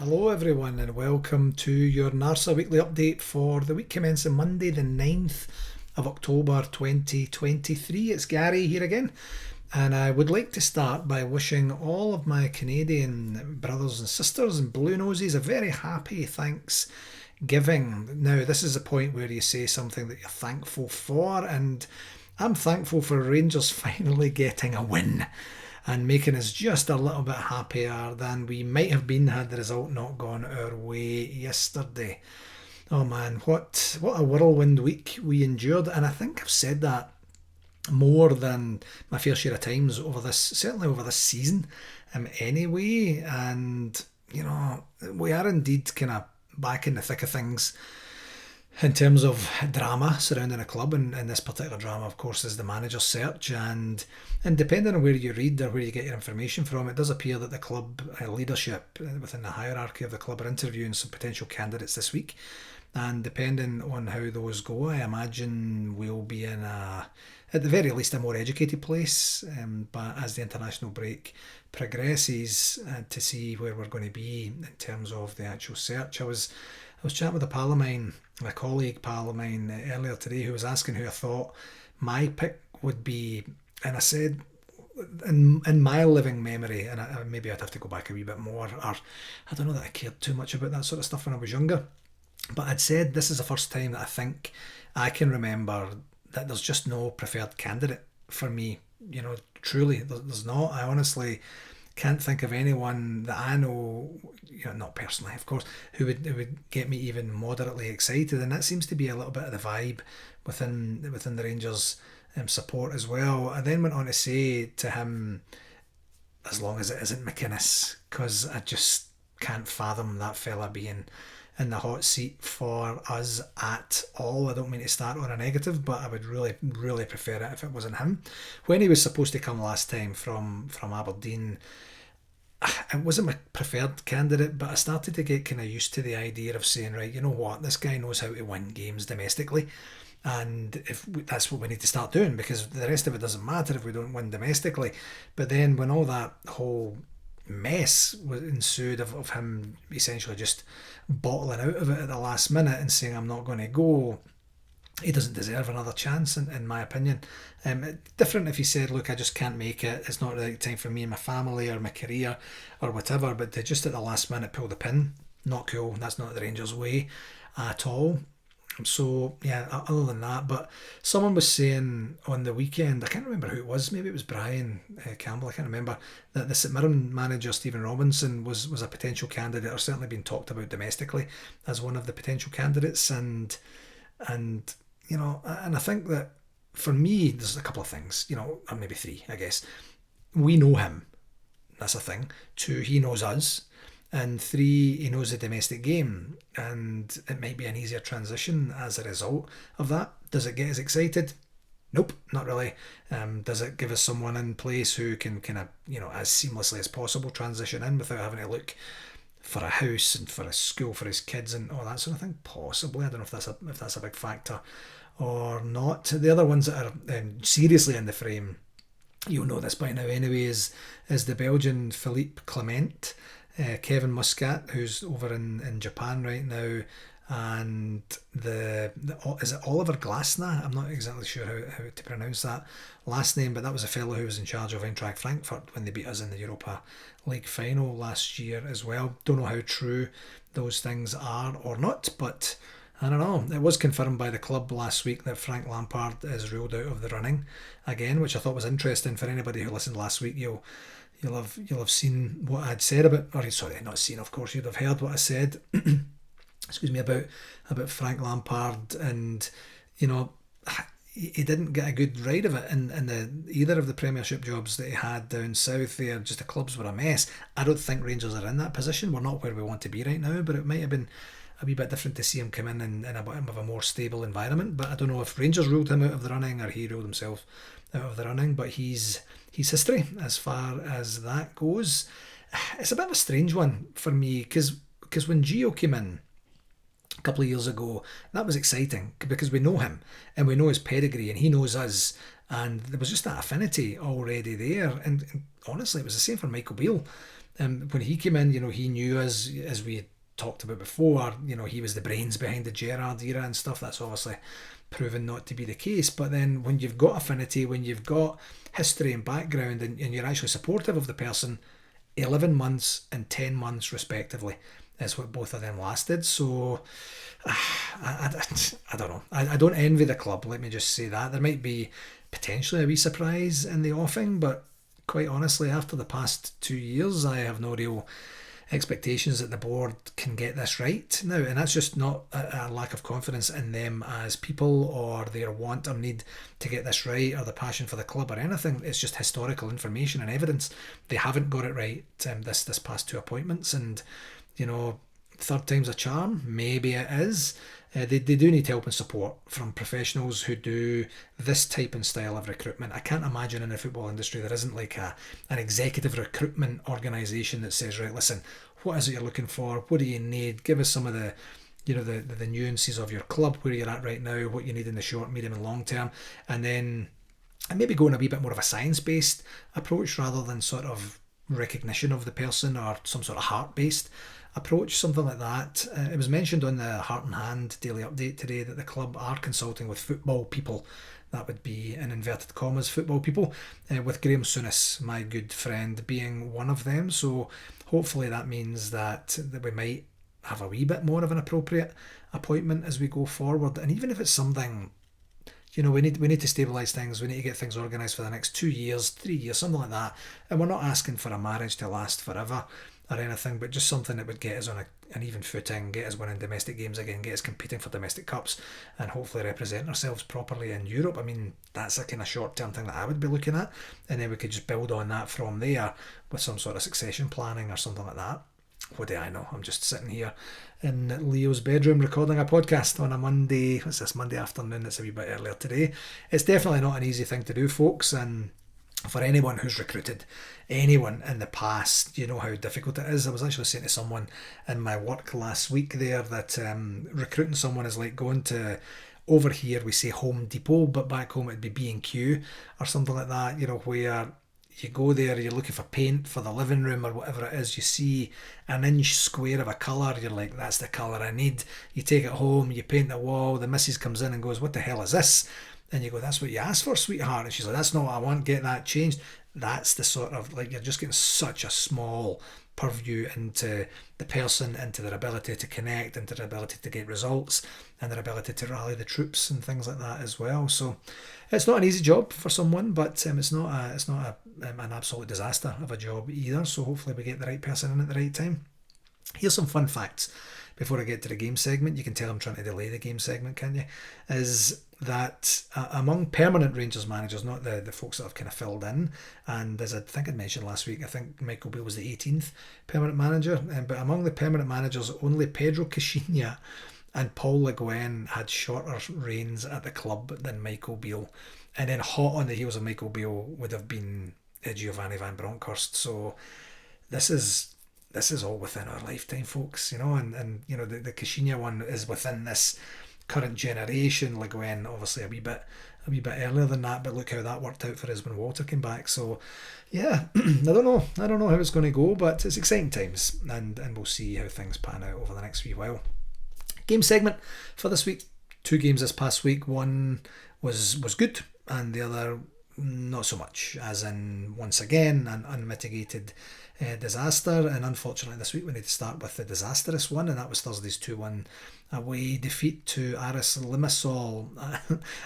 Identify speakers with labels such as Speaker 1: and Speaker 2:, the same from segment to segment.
Speaker 1: Hello everyone and welcome to your NARSA weekly update for the week commencing Monday the 9th of October 2023. It's Gary here again, and I would like to start by wishing all of my Canadian brothers and sisters and Blue Noses a very happy Thanksgiving. Now this is a point where you say something that you're thankful for, and I'm thankful for Rangers finally getting a win and making us just a little bit happier than we might have been had the result not gone our way yesterday. Oh man, what a whirlwind week we endured, and I think I've said that more than my fair share of times certainly over this season anyway. And you know, we are indeed kind of back in the thick of things in terms of drama surrounding a club, and this particular drama, of course, is the manager's search. And depending on where you read or where you get your information from, it does appear that the club leadership within the hierarchy of the club are interviewing some potential candidates this week. And depending on how those go, I imagine we'll be in at the very least, a more educated place. But as the international break progresses, to see where we're going to be in terms of the actual search. I was chatting with a pal of mine, a colleague pal of mine earlier today, who was asking who I thought my pick would be, and I said, in my living memory, and maybe I'd have to go back a wee bit more, or I don't know that I cared too much about that sort of stuff when I was younger, but I'd said this is the first time that I think I can remember that there's just no preferred candidate for me. You know, truly, there's not. I honestly can't think of anyone that I know, you know, not personally, of course, who would get me even moderately excited, and that seems to be a little bit of the vibe within the Rangers support as well. I then went on to say to him, as long as it isn't McInnes, because I just can't fathom that fella being in the hot seat for us at all. I don't mean to start on a negative, but I would really, really prefer it if it wasn't him. When he was supposed to come last time from Aberdeen, it wasn't my preferred candidate, but I started to get kind of used to the idea of saying, right, you know what, this guy knows how to win games domestically, and that's what we need to start doing, because the rest of it doesn't matter if we don't win domestically. But then when all that whole mess was ensued of him essentially just bottling out of it at the last minute and saying, I'm not going to go, he doesn't deserve another chance, in my opinion. Different if he said, look, I just can't make it, it's not the right time for me and my family or my career or whatever, but to just at the last minute pull the pin, not cool. That's not the Rangers way at all. So yeah, other than that, but someone was saying on the weekend, I can't remember who it was, maybe it was Brian Campbell, I can't remember, that the St Mirren manager Stephen Robinson was a potential candidate, or certainly being talked about domestically as one of the potential candidates. And you know, and I think that for me there's a couple of things, you know, or maybe three, I guess. We know him, that's a thing. Two, he knows us. And three, he knows the domestic game, and it might be an easier transition as a result of that. Does it get us excited? Nope, not really. Does it give us someone in place who can kind of, you know, as seamlessly as possible transition in without having to look for a house and for a school for his kids and all that sort of thing? Possibly. I don't know if that's a big factor or not. The other ones that are seriously in the frame, you'll know this by now anyway, is the Belgian Philippe Clement, Kevin Muscat, who's over in Japan right now, and is it Oliver Glasner? I'm not exactly sure how to pronounce that last name, but that was a fellow who was in charge of Eintracht Frankfurt when they beat us in the Europa League final last year as well. Don't know how true those things are or not, but I don't know. It was confirmed by the club last week that Frank Lampard is ruled out of the running again, which I thought was interesting. For anybody who listened last week, you'll have seen what I'd said about, or sorry, not seen, of course, you'd have heard what I said excuse me, about Frank Lampard. And you know, he didn't get a good ride of it in either of the Premiership jobs that he had down south there. Just the clubs were a mess. I don't think Rangers are in that position. We're not where we want to be right now, but it might have been a wee bit different to see him come in a bit of a more stable environment. But I don't know if Rangers ruled him out of the running or he ruled himself out of the running, but he's history as far as that goes. It's a bit of a strange one for me, because when Gio came in a couple of years ago, that was exciting because we know him and we know his pedigree and he knows us, and there was just that affinity already there. And honestly, it was the same for Michael Beale When he came in, he knew, as we had talked about before, he was the brains behind the Gerrard era and stuff. That's obviously proven not to be the case. But then when you've got affinity, when you've got history and background, and you're actually supportive of the person, 11 months and 10 months respectively is what both of them lasted. So I don't know. I don't envy the club, let me just say that. There might be potentially a wee surprise in the offing, but quite honestly, after the past 2 years, I have no real expectations that the board can get this right now. And that's just not a lack of confidence in them as people, or their want or need to get this right, or the passion for the club or anything. It's just historical information and evidence. They haven't got it right this past 2 appointments, and third time's a charm. Maybe it is. They do need help and support from professionals who do this type and style of recruitment. I can't imagine in the football industry there isn't like an executive recruitment organisation that says, right, listen, what is it you're looking for? What do you need? Give us some of the the nuances of your club, where you're at right now, what you need in the short, medium and long term, and then maybe go in a wee bit more of a science-based approach rather than sort of recognition of the person or some sort of heart-based approach, something like that. It was mentioned on the Heart and Hand Daily Update today that the club are consulting with football people. That would be in inverted commas football people, with Graham Souness, my good friend, being one of them. So hopefully that means that we might have a wee bit more of an appropriate appointment as we go forward. And even if it's something, we need to stabilise things. We need to get things organised for the next 2 years, 3 years, something like that. And we're not asking for a marriage to last forever or anything, but just something that would get us on an even footing, get us winning domestic games again, get us competing for domestic cups, and hopefully represent ourselves properly in Europe. I mean, that's a kind of short-term thing that I would be looking at, and then we could just build on that from there with some sort of succession planning or something like that. What do I know? I'm just sitting here in Leo's bedroom recording a podcast on a Monday. What's this, Monday afternoon? It's a wee bit earlier today. It's definitely not an easy thing to do, folks, and for anyone who's recruited anyone in the past, you know how difficult it is. I was actually saying to someone in my work last week there that recruiting someone is like going to, over here we say Home Depot, but back home it'd be B&Q or something like that, where you go there, you're looking for paint for the living room or whatever it is, you see an inch square of a colour, you're like, that's the colour I need. You take it home, you paint the wall, the missus comes in and goes, what the hell is this? And you go, that's what you asked for, sweetheart. And she's like, that's not what I want, get that changed. That's the sort of, like, you're just getting such a small purview into the person, into their ability to connect, into their ability to get results, and their ability to rally the troops and things like that as well. So it's not an easy job for someone, but it's not an absolute disaster of a job either. So hopefully we get the right person in at the right time. Here's some fun facts before I get to the game segment. You can tell I'm trying to delay the game segment, can't you? Is that among permanent Rangers managers, not the folks that have kind of filled in, and as I think I mentioned last week, I think Michael Beale was the 18th permanent manager, but among the permanent managers, only Pedro Caixinha and Paul Le Guen had shorter reigns at the club than Michael Beale. And then hot on the heels of Michael Beale would have been Giovanni van Bronckhorst. So this is all within our lifetime, folks, and the Caixinha one is within this current generation. Le Guen obviously a wee bit earlier than that, but look how that worked out for us when Walter came back. So yeah, I don't know how it's going to go, but it's exciting times, and we'll see how things pan out over the next wee while. Game segment for this week. 2 games this past week. One was good, and the other not so much, as in, once again, an unmitigated disaster. And unfortunately this week we need to start with the disastrous one, and that was Thursday's 2-1 away defeat to Aris Limassol.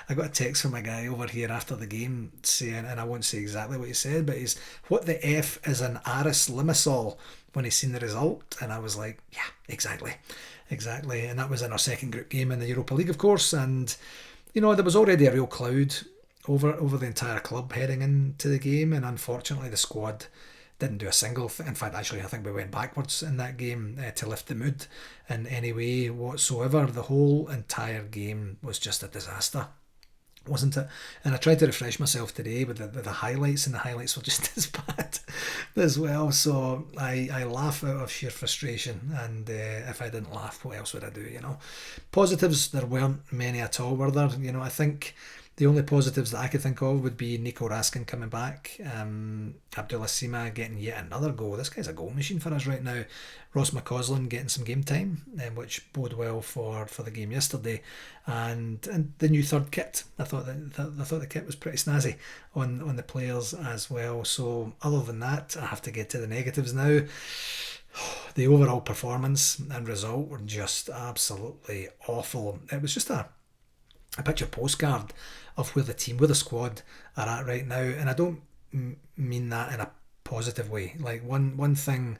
Speaker 1: I got a text from a guy over here after the game saying, and I won't say exactly what he said, but he's, what the F is an Aris Limassol, when he's seen the result. And I was like, yeah, exactly. And that was in our second group game in the Europa League, of course. And there was already a real cloud over the entire club heading into the game, and unfortunately the squad didn't do a single thing. In fact, actually, I think we went backwards in that game to lift the mood in any way whatsoever. The whole entire game was just a disaster, wasn't it? And I tried to refresh myself today with the highlights, and the highlights were just as bad as well. So I laugh out of sheer frustration, and if I didn't laugh, what else would I do? Positives, there weren't many at all, were there? I think The only positives that I could think of would be Nico Raskin coming back, Abdullah Sima getting yet another goal. This guy's a goal machine for us right now. Ross McCausland getting some game time, which bode well for the game yesterday, and the new third kit. I thought the kit was pretty snazzy on the players as well. So other than that, I have to get to the negatives now. The overall performance and result were just absolutely awful. It was just a picture postcard of where the squad are at right now, and I don't mean that in a positive way. Like one thing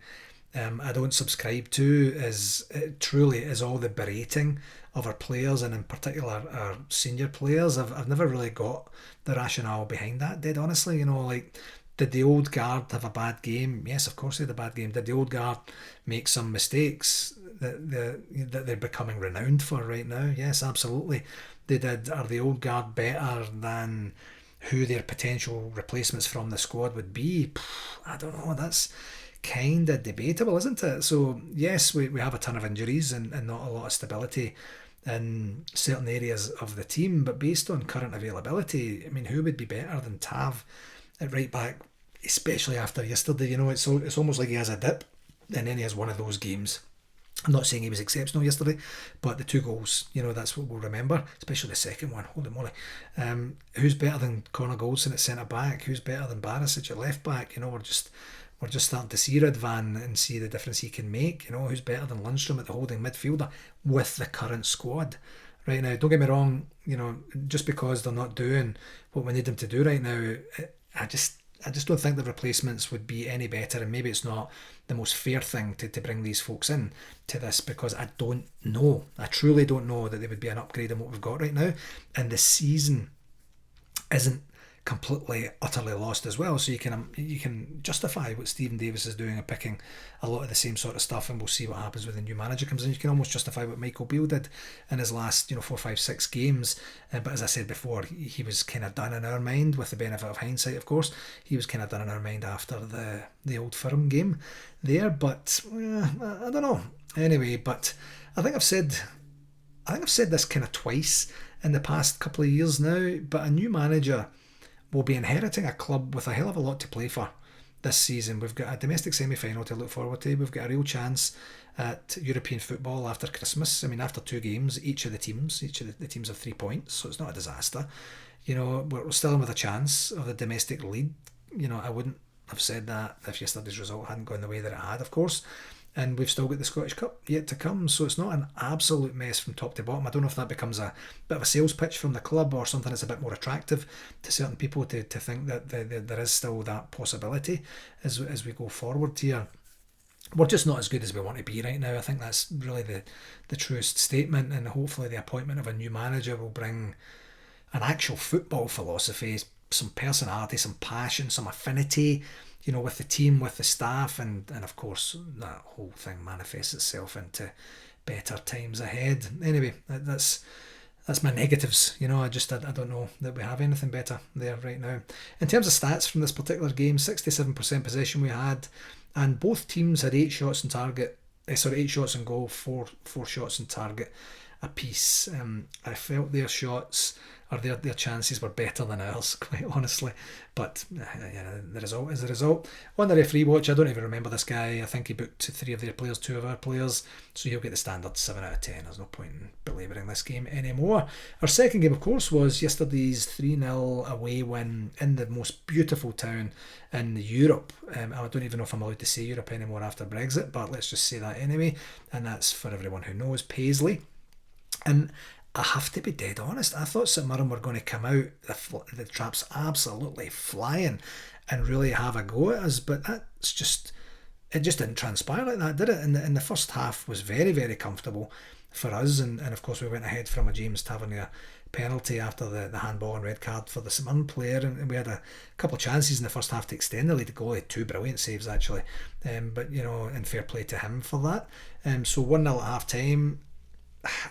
Speaker 1: I don't subscribe to is truly is all the berating of our players, and in particular our senior players. I've never really got the rationale behind that. Dead honestly, like. Did the old guard have a bad game? Yes, of course they had a bad game. Did the old guard make some mistakes that they're becoming renowned for right now? Yes, absolutely. They did. Are the old guard better than who their potential replacements from the squad would be? I don't know. That's kind of debatable, isn't it? So, yes, we have a ton of injuries and not a lot of stability in certain areas of the team, but based on current availability, I mean, who would be better than Tav at right back, especially after yesterday? It's almost like he has a dip and then he has one of those games. I'm not saying he was exceptional yesterday, but the two goals, that's what we'll remember, especially the second one. Holy moly. Who's better than Connor Goldson at centre back? Who's better than Barisic at left back? We're just starting to see Radvan and see the difference he can make. Who's better than Lundstrom at the holding midfielder with the current squad right now? Don't get me wrong, just because they're not doing what we need them to do right now, I just don't think the replacements would be any better, and maybe it's not the most fair thing to bring these folks in to this, because I truly don't know that they would be an upgrade on what we've got right now, and the season isn't completely utterly lost as well. So you can justify what Stephen Davis is doing and picking a lot of the same sort of stuff, and we'll see what happens when the new manager comes in. You can almost justify what Michael Beale did in his last 4, 5, 6 games, but as I said before, he was kind of done in our mind, with the benefit of hindsight of course. He was kind of done in our mind after the Old Firm game there, but I don't know. Anyway, but I think I've said this kind of twice in the past couple of years now, but a new manager will be inheriting a club with a hell of a lot to play for this season. We've got a domestic semi-final to look forward to. We've got a real chance at European football after Christmas. I mean, after 2 games, each of the teams have 3 points, so it's not a disaster. We're still in with a chance of the domestic lead. I wouldn't have said that if yesterday's result hadn't gone the way that it had, of course. And we've still got the Scottish Cup yet to come, so it's not an absolute mess from top to bottom. I don't know if that becomes a bit of a sales pitch from the club, or something that's a bit more attractive to certain people to think that there is still that possibility as we go forward here. We're just not as good as we want to be right now. I think that's really the truest statement, and hopefully the appointment of a new manager will bring an actual football philosophy, some personality, some passion, some affinity, with the team, with the staff, and of course that whole thing manifests itself into better times ahead. Anyway, that's my negatives. I don't know that we have anything better there right now. In terms of stats from this particular game, 67% possession we had, and both teams had 8 shots on target. 8 shots on goal, four shots on target apiece. I felt their shots, or their chances, were better than ours, quite honestly. But the result is the result. On the referee watch, I don't even remember this guy. I think he booked 3 of their players, 2 of our players, so he'll get the standard 7 out of 10. There's no point in belabouring this game anymore. Our second game, of course, was yesterday's 3-0 away win in the most beautiful town in Europe. I don't even know if I'm allowed to say Europe anymore after Brexit, but let's just say that anyway, and that's, for everyone who knows, Paisley. And I have to be dead honest, I thought St Mirren were going to come out the traps absolutely flying and really have a go at us, but it just didn't transpire like that, did it? In the first half was very, very comfortable for us, and of course we went ahead from a James Tavernier penalty after the handball and red card for the St Mirren player, and we had a couple of chances in the first half to extend the lead. The goalie had 2 brilliant saves actually, but and fair play to him for that. So 1-0 at half time.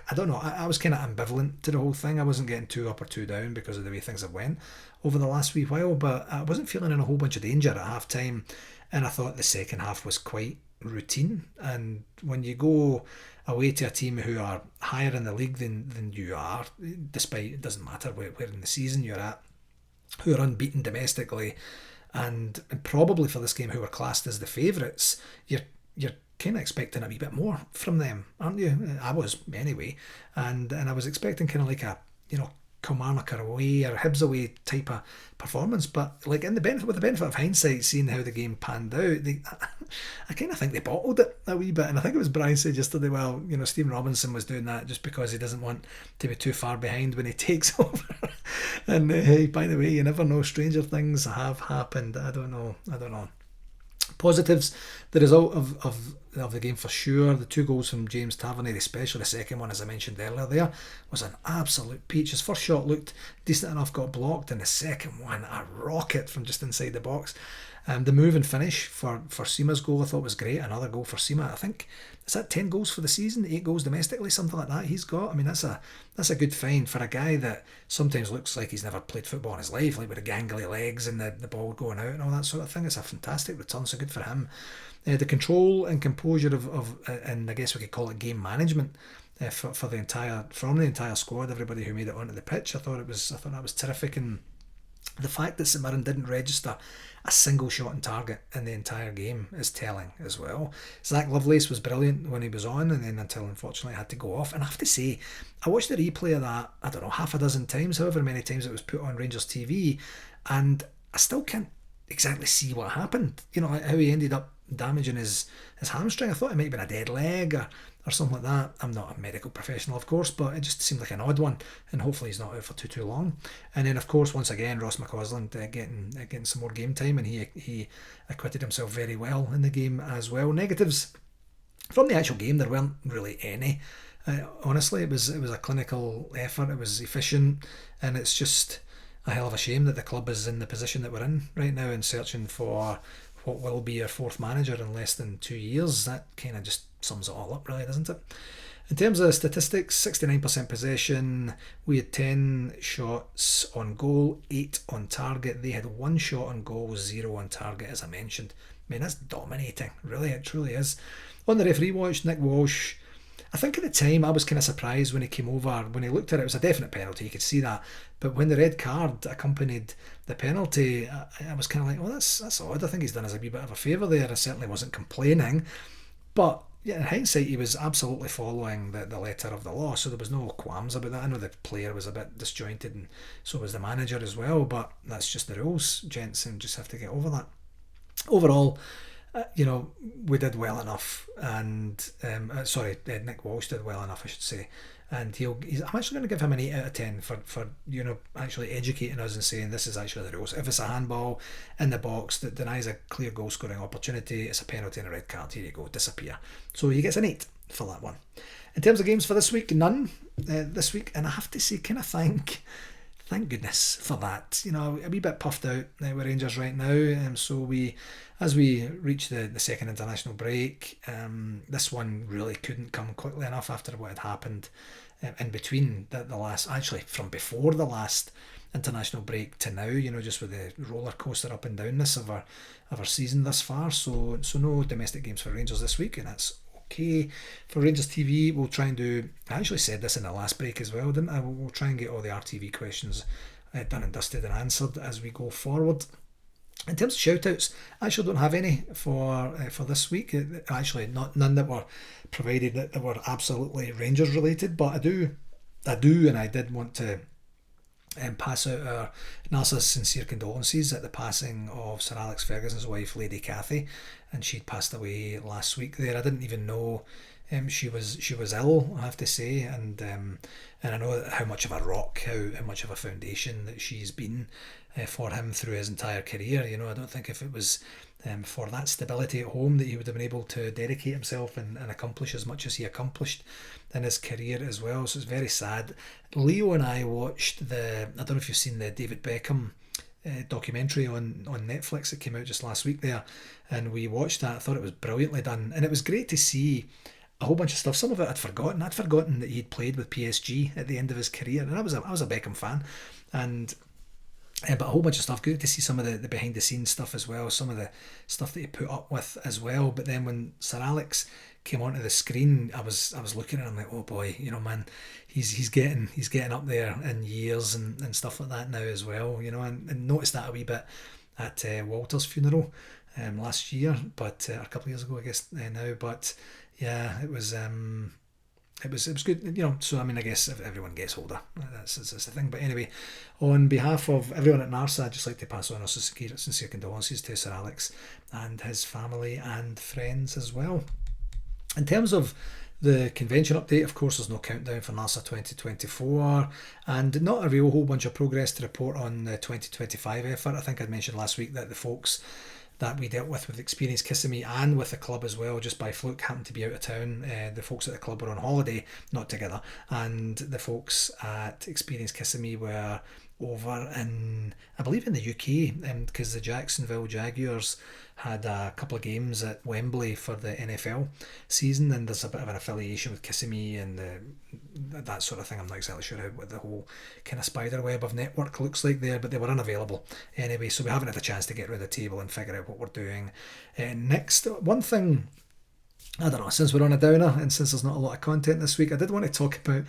Speaker 1: I don't know, I was kind of ambivalent to the whole thing. I wasn't getting 2 up or 2 down because of the way things have went over the last wee while, but I wasn't feeling in a whole bunch of danger at half time, and I thought the second half was quite routine. And when you go away to a team who are higher in the league than you are, despite it doesn't matter where in the season you're at, who are unbeaten domestically, and probably for this game who are classed as the favourites, you're kind of expecting a wee bit more from them, aren't you? I was anyway, and I was expecting kind of like a Kilmarnock away or Hibs away type of performance. But like with the benefit of hindsight, seeing how the game panned out, I kind of think they bottled it a wee bit. And I think it was Brian said yesterday, well, Stephen Robinson was doing that just because he doesn't want to be too far behind when he takes over. And hey, by the way, you never know, stranger things have happened. I don't know. Positives, the result of the game for sure. The 2 goals from James Tavernier, especially the second one, as I mentioned earlier there, was an absolute peach. His first shot looked decent enough, got blocked, and the second one, a rocket from just inside the box. The move and finish for Seema's goal I thought was great. Another goal for Seema. I think, is that 10 goals for the season, 8 goals domestically, something like that he's got. I mean, that's a good find for a guy that sometimes looks like he's never played football in his life, like with the gangly legs and the ball going out and all that sort of thing. It's a fantastic return, so good for him. The control and composure and I guess we could call it game management from the entire squad, everybody who made it onto the pitch. I thought that was terrific. And the fact that St Mirren didn't register a single shot on target in the entire game is telling as well. Zach Lovelace was brilliant when he was on, and then until unfortunately had to go off. And I have to say, I watched the replay of that, I don't know, half a dozen times, however many times it was put on Rangers TV, and I still can't exactly see what happened. How he ended up damaging his hamstring. I thought it might have been a dead leg or something like that. I'm not a medical professional, of course, but it just seemed like an odd one, and hopefully he's not out for too long. And then, of course, once again, Ross McCausland getting some more game time, and he acquitted himself very well in the game as well. Negatives from the actual game, there weren't really any. Honestly, it was a clinical effort. It was efficient, and it's just a hell of a shame that the club is in the position that we're in right now and searching for what will be our 4th manager in less than 2 years. That kind of just sums it all up, really, doesn't it? In terms of statistics, 69% possession. We had 10 shots on goal, 8 on target. They had 1 shot on goal, 0 on target, as I mentioned. I mean, that's dominating, really, it truly is. On the referee watch, Nick Walsh, I think at the time I was kind of surprised when he came over. When he looked at it, it was a definite penalty, you could see that. But when the red card accompanied the penalty, I was kind of like, well, that's odd. I think he's done us a wee bit of a favour there. I certainly wasn't complaining. But yeah, in hindsight, he was absolutely following the letter of the law, so there was no qualms about that. I know the player was a bit disjointed, and so was the manager as well, but that's just the rules, gents, and just have to get over that. Overall, we did well enough, and Nick Walsh did well enough, I should say, and I'm actually going to give him an 8 out of 10 for actually educating us and saying this is actually the rules. If it's a handball in the box that denies a clear goal scoring opportunity, it's a penalty and a red card. Here you go, disappear. So he gets an 8 for that one. In terms of games for this week, none this week, and I have to say, kind of thank goodness for that. A wee bit puffed out with Rangers right now. So as we reach the second international break, this one really couldn't come quickly enough after what had happened in between the last, actually from before the last international break to now. Just with the roller coaster up and downness of our season thus far. So no domestic games for Rangers this week, and that's okay. For Rangers TV, we'll try and do, I actually said this in the last break as well, didn't I? We'll try and get all the RTV questions done and dusted and answered as we go forward. In terms of shout-outs, I actually don't have any for this week. Actually, none that were provided that were absolutely Rangers related, but I do and I did want to pass out our NARSA's sincere condolences at the passing of Sir Alex Ferguson's wife, Lady Cathy, and she'd passed away last week there. I didn't even know she was ill, I have to say, and I know how much of a rock, how much of a foundation that she's been for him through his entire career. I don't think if it was for that stability at home that he would have been able to dedicate himself and accomplish as much as he accomplished in his career as well. So it's very sad. Leo and I watched I don't know if you've seen the David Beckham documentary on Netflix that came out just last week there, and we watched that. I thought it was brilliantly done, and it was great to see a whole bunch of stuff. Some of it I'd forgotten that he'd played with PSG at the end of his career, and I was a Beckham fan, and But a whole bunch of stuff. Good to see some of the behind the scenes stuff as well, some of the stuff that he put up with as well. But then when Sir Alex came onto the screen, I was looking at him like, oh boy, man, he's getting up there in years and stuff like that now as well, and noticed that a wee bit at Walter's funeral last year, but a couple of years ago, I guess now. But yeah, it was good, So I mean, I guess if everyone gets older, that's the thing. But anyway, on behalf of everyone at NARSA, I'd just like to pass on our sincere condolences to Sir Alex and his family and friends as well. In terms of the convention update, of course, there's no countdown for NARSA 2024 and not a real whole bunch of progress to report on the 2025 effort. I think I'd mentioned last week that the folks that we dealt with Experience Kissimmee and with the club as well, just by fluke, happened to be out of town. The folks at the club were on holiday, not together, and the folks at Experience Kissimmee were over in, I believe, in the UK, because the Jacksonville Jaguars had a couple of games at Wembley for the NFL season, and there's a bit of an affiliation with Kissimmee and that sort of thing. I'm not exactly sure what the whole kind of spider web of network looks like there, but they were unavailable anyway, so we haven't had a chance to get rid of the table and figure out what we're doing next. One thing, I don't know, since we're on a downer and since there's not a lot of content this week, I did want to talk about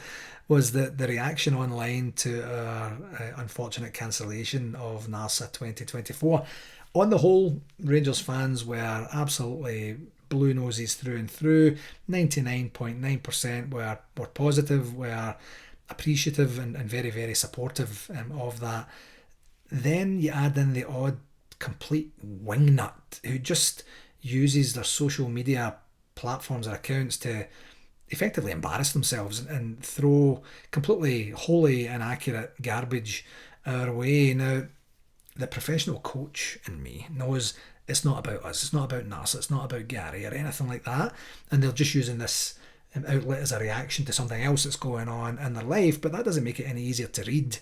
Speaker 1: was the reaction online to our unfortunate cancellation of NARSA 2024. On the whole, Rangers fans were absolutely blue noses through and through. 99.9% were positive, were appreciative and very, very supportive of that. Then you add in the odd complete wingnut who just uses their social media platforms or accounts to effectively embarrass themselves and throw completely wholly inaccurate garbage our way. Now, the professional coach in me knows it's not about us, it's not about NARSA, it's not about Gary or anything like that, and they're just using this outlet as a reaction to something else that's going on in their life. But that doesn't make it any easier to read,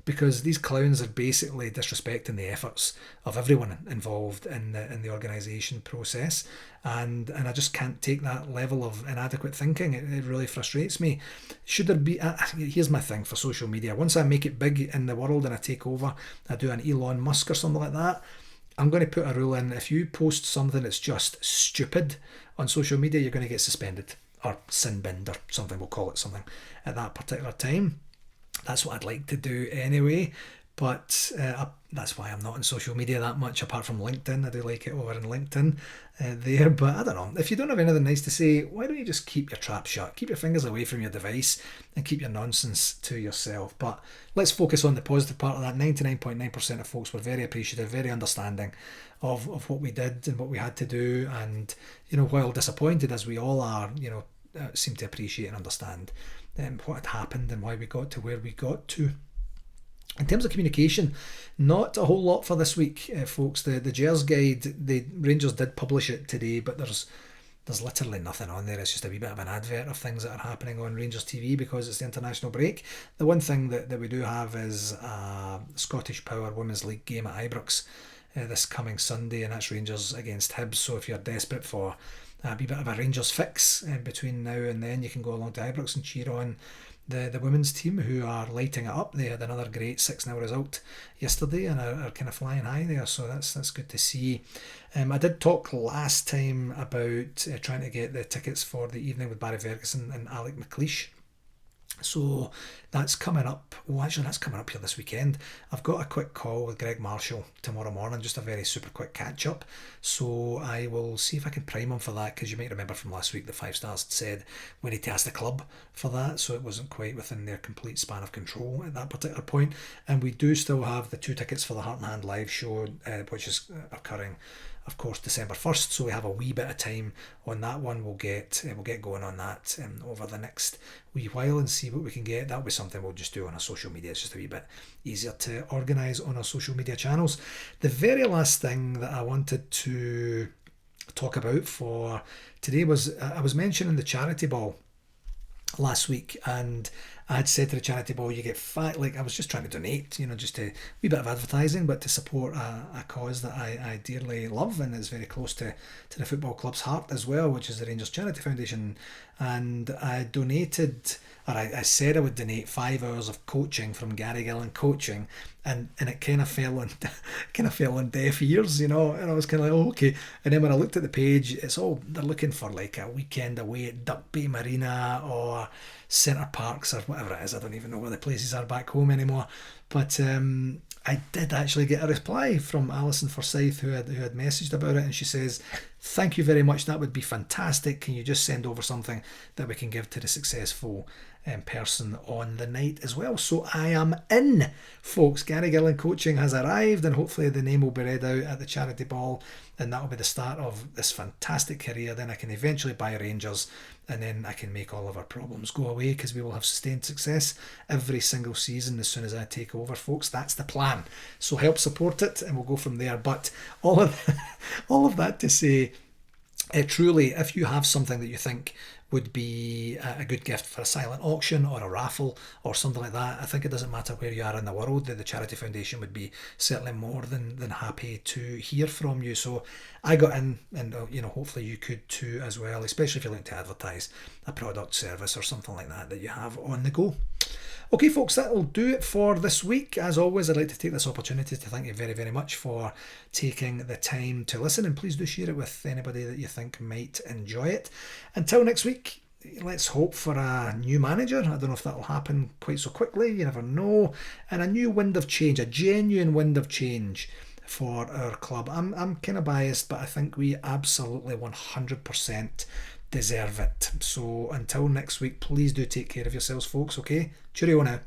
Speaker 1: because these clowns are basically disrespecting the efforts of everyone involved in the organisation process, and I just can't take that level of inadequate thinking. It really frustrates me. Should there be? Here's my thing for social media. Once I make it big in the world and I take over, I do an Elon Musk or something like that, I'm going to put a rule in: if you post something that's just stupid on social media, you're going to get suspended or sin binned or something. We'll call it something at that particular time. That's what I'd like to do anyway, but that's why I'm not on social media that much, apart from LinkedIn. I do like it over in LinkedIn there, but I don't know. If you don't have anything nice to say, why don't you just keep your trap shut? Keep your fingers away from your device and keep your nonsense to yourself. But let's focus on the positive part of that. 99.9% of folks were very appreciative, very understanding of what we did and what we had to do, and while disappointed as we all are, seem to appreciate and understand what had happened and why we got to where we got to. In terms of communication, not a whole lot for this week, folks. The Gers guide, the Rangers did publish it today, but there's literally nothing on there. It's just a wee bit of an advert of things that are happening on Rangers TV because it's the international break. The one thing that we do have is a Scottish Power Women's League game at Ibrox this coming Sunday, and that's Rangers against Hibs. So if you're desperate for a wee bit of a Rangers fix between now and then, you can go along to Ibrox and cheer on the women's team, who are lighting it up. They had another great 6-0 result yesterday and are kind of flying high there, so that's good to see. I did talk last time about trying to get the tickets for the evening with Barry Ferguson and Alec McLeish. So that's coming up. Oh, actually, that's coming up here this weekend. I've got a quick call with Greg Marshall tomorrow morning, just a very super quick catch up. So I will see if I can prime him for that, because you might remember from last week that 5 Stars had said we need to ask the club for that, so it wasn't quite within their complete span of control at that particular point. And we do still have the 2 tickets for the Heart and Hand live show, which is occurring, of course, December 1st, so we have a wee bit of time on that one. We'll get going on that over the next wee while and see what we can get. That'll be something we'll just do on our social media. It's just a wee bit easier to organise on our social media channels. The very last thing that I wanted to talk about for today was I was mentioning the charity ball last week, and I had said to the charity ball, you get fat. Like, I was just trying to donate, just a wee bit of advertising, but to support a cause that I dearly love and is very close to the football club's heart as well, which is the Rangers Charity Foundation. And I donated, or I said I would donate 5 hours of coaching from Gary Gillan Coaching, and it kind of fell on deaf ears, and I was kind of like, oh, okay. And then when I looked at the page, it's all, they're looking for like a weekend away at Duck Bay Marina or Centre Parks or whatever it is. I don't even know where the places are back home anymore. But I did actually get a reply from Alison Forsyth, who had messaged about it, and she says, thank you very much, that would be fantastic. Can you just send over something that we can give to the successful person on the night as well? So I am in, folks. Gary Gillan Coaching has arrived, and hopefully the name will be read out at the charity ball, and that'll be the start of this fantastic career. Then I can eventually buy Rangers, and then I can make all of our problems go away, because we will have sustained success every single season as soon as I take over, folks. That's the plan. So help support it, and we'll go from there. But all of that to say, truly, if you have something that you think would be a good gift for a silent auction or a raffle or something like that, I think it doesn't matter where you are in the world, the Charity Foundation would be certainly more than happy to hear from you. So I got in, and hopefully you could too as well, especially if you're looking to advertise a product, service or something like that you have on the go. Okay, folks, that'll do it for this week. As always, I'd like to take this opportunity to thank you very, very much for taking the time to listen, and please do share it with anybody that you think might enjoy it. Until next week, let's hope for a new manager. I don't know if that'll happen quite so quickly, you never know. And a new wind of change, a genuine wind of change for our club. I'm kind of biased, but I think we absolutely 100% deserve it. So until next week, please do take care of yourselves, folks, okay? Cheerio now.